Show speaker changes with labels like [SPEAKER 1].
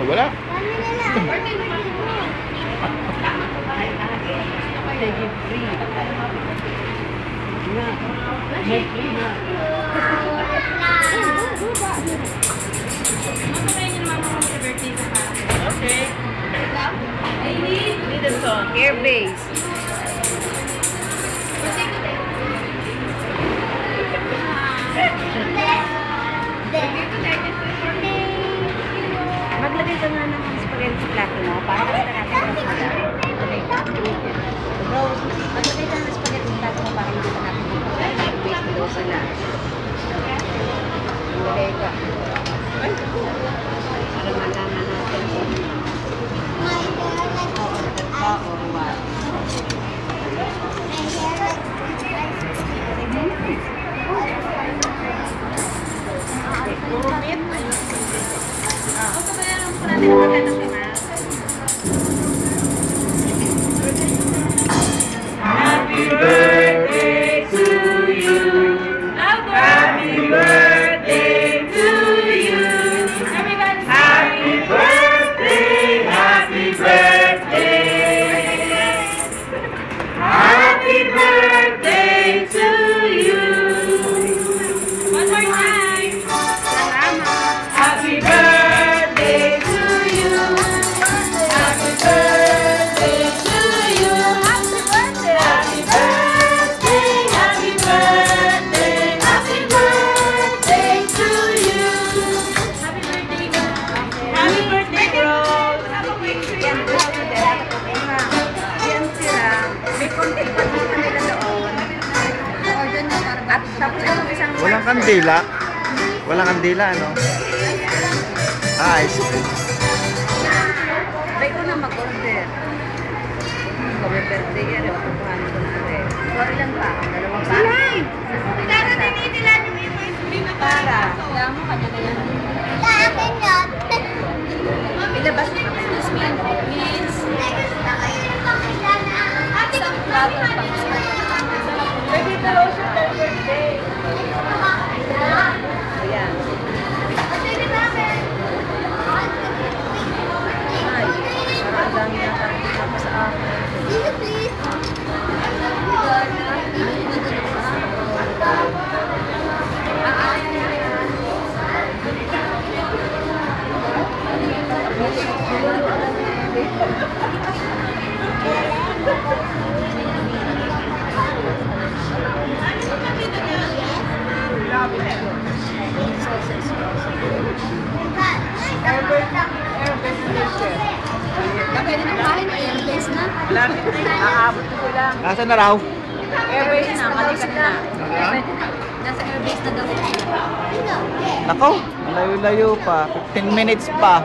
[SPEAKER 1] Wala.
[SPEAKER 2] Okay. Airbase. Maglagay ka nga ng spaghetti plato mo para kita natin ang maglagay ka ng spaghetti plato mo para kita natin ang base daw sa lahat. Maglagay ka. Para malaman natin kung order ka or what.
[SPEAKER 3] Happy birthday to you. Happy birthday to you. Happy birthday, happy birthday. Happy birthday to you. One more time. Happy birthday to you. Happy birthday to you. Happy birthday. Happy birthday. Happy birthday. Happy birthday to you. Happy birthday, happy birthday, bro.
[SPEAKER 2] Yan po yan sila. May konti pa dito nila doon. At tapos itong isang
[SPEAKER 1] Walang kandila. Walang kandila, ano? Ice cream.
[SPEAKER 2] Sabay ko na mag-order. Kami birthday yan. Kukuhan ko na rin. Sorry lang pa. Dalawang pa. Para din nila para. Kaya mo kanya na yan. Ilabas mo yung miss. Baby, dalaw siya ng birthday. Ayan. Ay, parang dami na parang pa sa akin. Pwede na kain, airbase na.
[SPEAKER 3] Lapit na. Aabot ko lang.
[SPEAKER 1] Nasaan na raw?
[SPEAKER 2] Airbase na, kalikan na. Nasa airbase na daw.
[SPEAKER 1] Nako, layo-layo pa. 15 minutes pa.